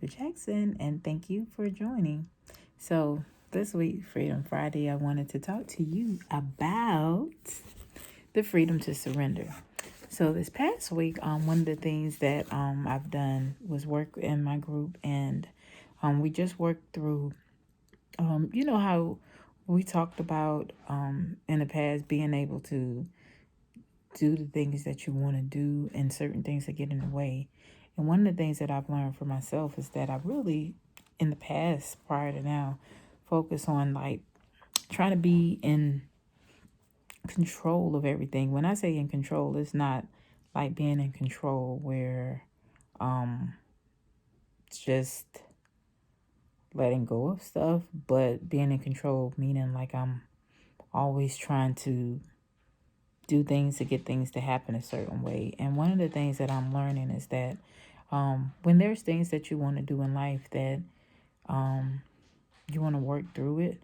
Geneva Jackson, and thank you for joining. So, this week, Freedom Friday, I wanted to talk to you about the freedom to surrender. So, this past week, one of the things that I've done was work in my group, and we just worked through, you know, how we talked about in the past being able to do the things that you want to do and certain things that get in the way. And one of the things that I've learned for myself is that I really, in the past, prior to now, focus on like trying to be in control of everything. When I say in control, it's not like being in control where it's just letting go of stuff, but being in control meaning like I'm always trying to do things to get things to happen a certain way. And one of the things that I'm learning is that when there's things that you want to do in life that you want to work through it,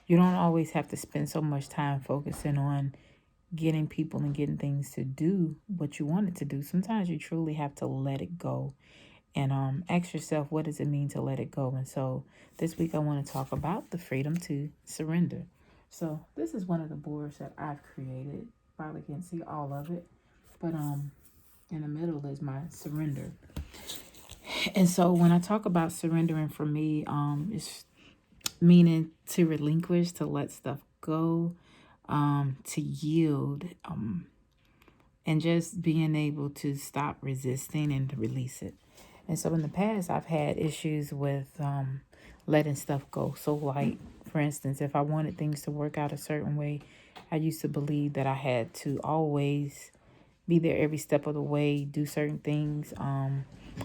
you don't always have to spend so much time focusing on getting people and getting things to do what you wanted to do. Sometimes you truly have to let it go and ask yourself, what does it mean to let it go? And so this week I want to talk about the freedom to surrender. So this is one of the boards that I've created. Probably can't see all of it, but in the middle is my surrender. And so when I talk about surrendering for me, it's meaning to relinquish, to let stuff go, to yield, and just being able to stop resisting and to release it. And so in the past, I've had issues with letting stuff go. So, like, for instance, if I wanted things to work out a certain way, I used to believe that I had to always be there every step of the way, do certain things,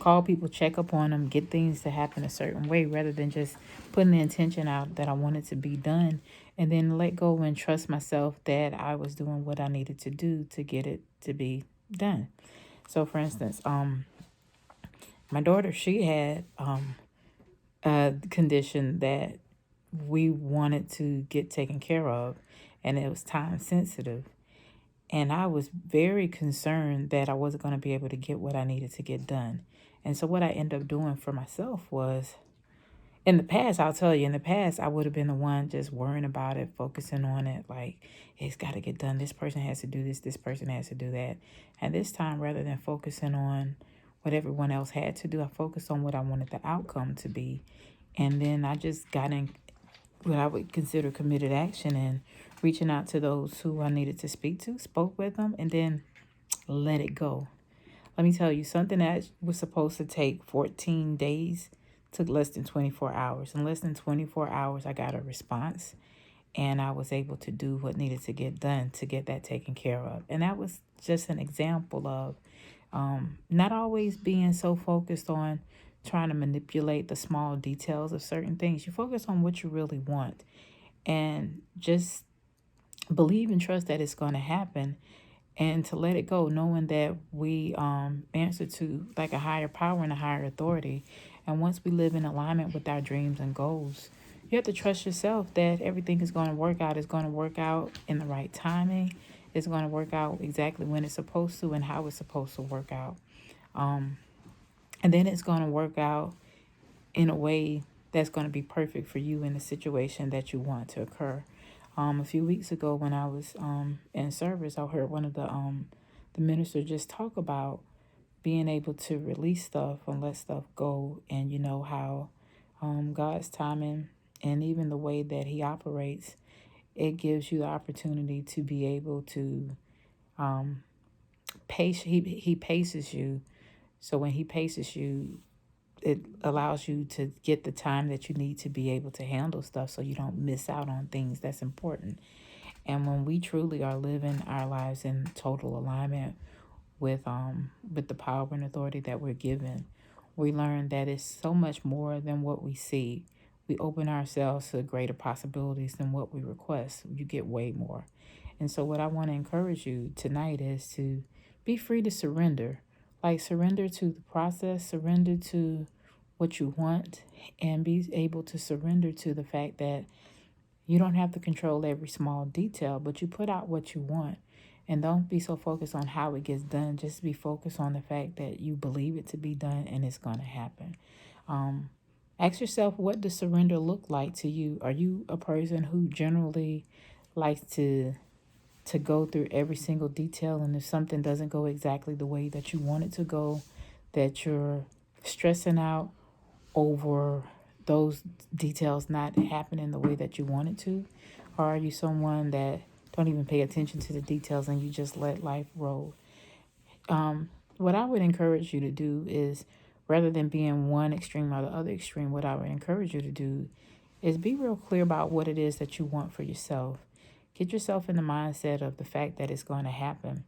call people, check up on them, get things to happen a certain way rather than just putting the intention out that I wanted to be done and then let go and trust myself that I was doing what I needed to do to get it to be done. So, for instance, my daughter, she had a condition that we wanted to get taken care of, and it was time sensitive. And I was very concerned that I wasn't going to be able to get what I needed to get done. And so, what I ended up doing for myself was in the past, I'll tell you, in the past, I would have been the one just worrying about it, focusing on it, like, it's got to get done. This person has to do this person has to do that. And this time, rather than focusing on what everyone else had to do, I focused on what I wanted the outcome to be. And then I just got in what I would consider committed action and reaching out to those who I needed to speak to, spoke with them, and then let it go. Let me tell you, something that was supposed to take 14 days took less than 24 hours. In less than 24 hours, I got a response and I was able to do what needed to get done to get that taken care of. And that was just an example of not always being so focused on trying to manipulate the small details of certain things. You focus on what you really want and just believe and trust that it's going to happen and to let it go, knowing that we answer to like a higher power and a higher authority. And once we live in alignment with our dreams and goals, you have to trust yourself that everything is going to work out. It's going to work out in the right timing. It's going to work out exactly when it's supposed to and how it's supposed to work out. And then it's going to work out in a way that's going to be perfect for you in the situation that you want to occur. A few weeks ago when I was in service, I heard one of the minister just talk about being able to release stuff and let stuff go, and you know how God's timing and even the way that He operates, it gives you the opportunity to be able to pace. He paces you, so when He paces you, it allows you to get the time that you need to be able to handle stuff so you don't miss out on things that's important. And when we truly are living our lives in total alignment with the power and authority that we're given, we learn that it's so much more than what we see. We open ourselves to greater possibilities than what we request. You get way more. And so what I want to encourage you tonight is to be free to surrender. Like surrender to the process, surrender to what you want, and be able to surrender to the fact that you don't have to control every small detail, but you put out what you want. And don't be so focused on how it gets done. Just be focused on the fact that you believe it to be done and it's going to happen. Um, Ask yourself, what does surrender look like to you? Are you a person who generally likes to go through every single detail, and if something doesn't go exactly the way that you want it to go, that you're stressing out over those details not happening the way that you want it to? Or are you someone that don't even pay attention to the details and you just let life roll? What I would encourage you to do is, rather than being one extreme or the other extreme, what I would encourage you to do is be real clear about what it is that you want for yourself. Get yourself in the mindset of the fact that it's going to happen.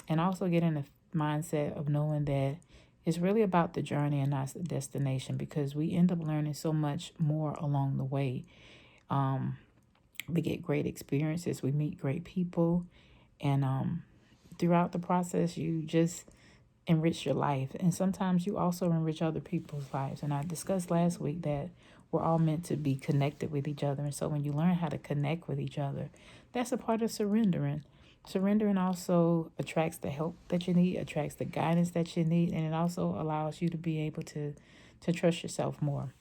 And also get in the mindset of knowing that it's really about the journey and not the destination, because we end up learning so much more along the way. We get great experiences, we meet great people, and throughout the process, you just enrich your life. And sometimes you also enrich other people's lives. And I discussed last week that we're all meant to be connected with each other. And so when you learn how to connect with each other, that's a part of surrendering. Surrendering also attracts the help that you need, attracts the guidance that you need, and it also allows you to be able to trust yourself more.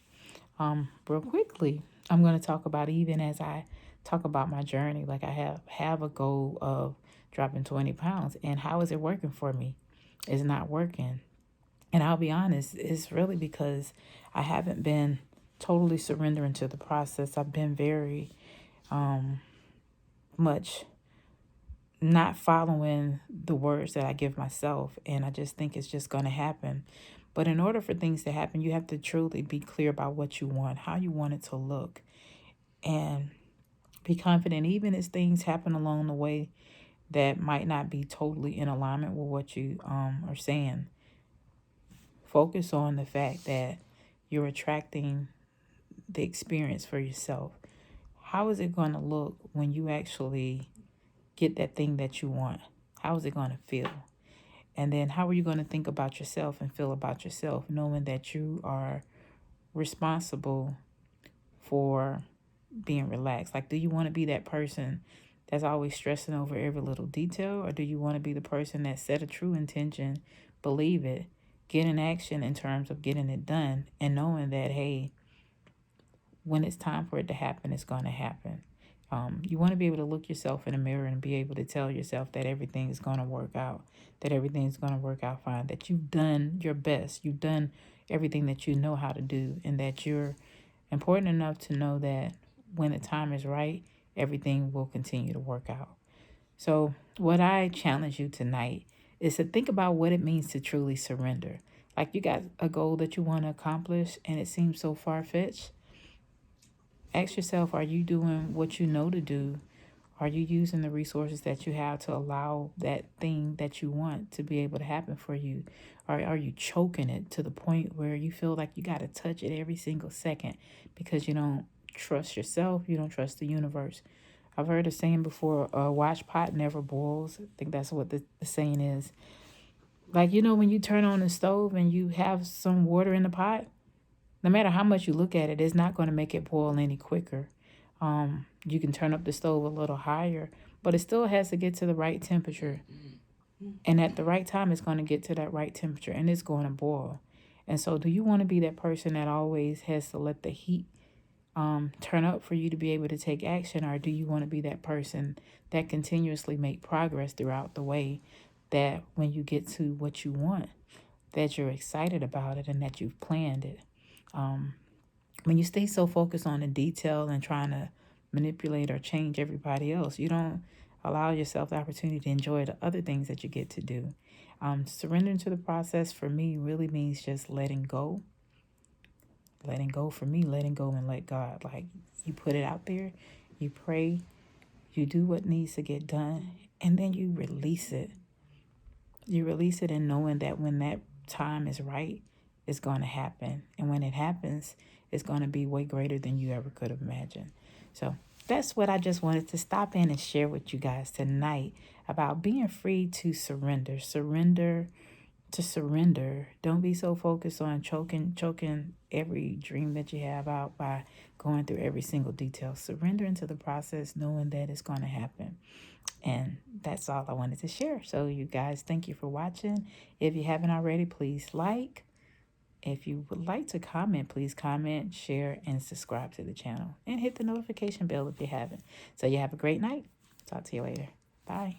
Real quickly, I'm going to talk about, even as I talk about my journey, like I have a goal of dropping 20 pounds, and how is it working for me? It's not working. And I'll be honest, it's really because I haven't been totally surrendering to the process. I've been very much not following the words that I give myself. And I just think it's just going to happen. But in order for things to happen, you have to truly be clear about what you want, how you want it to look, and be confident, even as things happen along the way that might not be totally in alignment with what you are saying. Focus on the fact that you're attracting the experience for yourself. How is it going to look when you actually get that thing that you want? How is it going to feel? And then how are you going to think about yourself and feel about yourself, knowing that you are responsible for being relaxed? Like, do you want to be that person that's always stressing over every little detail? Or do you want to be the person that set a true intention, believe it, get in action in terms of getting it done, and knowing that, hey, when it's time for it to happen, it's going to happen. You want to be able to look yourself in the mirror and be able to tell yourself that everything is going to work out, that everything's going to work out fine, that you've done your best, you've done everything that you know how to do, and that you're important enough to know that when the time is right, everything will continue to work out. So, what I challenge you tonight is to think about what it means to truly surrender. Like, you got a goal that you want to accomplish and it seems so far fetched. Ask yourself, are you doing what you know to do? Are you using the resources that you have to allow that thing that you want to be able to happen for you? Or are you choking it to the point where you feel like you got to touch it every single second because you don't trust yourself, you don't trust the universe? I've heard a saying before, watch pot never boils. I think that's what the saying is. Like, when you turn on the stove and you have some water in the pot, no matter how much you look at it, it's not going to make it boil any quicker. You can turn up the stove a little higher, but it still has to get to the right temperature. And at the right time, it's going to get to that right temperature and it's going to boil. And so, do you want to be that person that always has to let the heat turn up for you to be able to take action? Or do you want to be that person that continuously make progress throughout the way, that when you get to what you want, that you're excited about it and that you've planned it? When you stay so focused on the detail and trying to manipulate or change everybody else, you don't allow yourself the opportunity to enjoy the other things that you get to do. Surrendering to the process for me really means just letting go. Letting go for me, letting go and let God. Like, you put it out there, you pray, you do what needs to get done, and then you release it. You release it in knowing that when that time is right, it's going to happen. And when it happens, it's going to be way greater than you ever could have imagined. So that's what I just wanted to stop in and share with you guys tonight about being free to surrender. Surrender. Don't be so focused on choking every dream that you have out by going through every single detail. Surrender into the process, knowing that it's going to happen. And that's all I wanted to share. So, you guys, thank you for watching. If you haven't already, please like, If you would like to comment, please comment, share, and subscribe to the channel. And hit the notification bell if you haven't. So you have a great night. Talk to you later. Bye.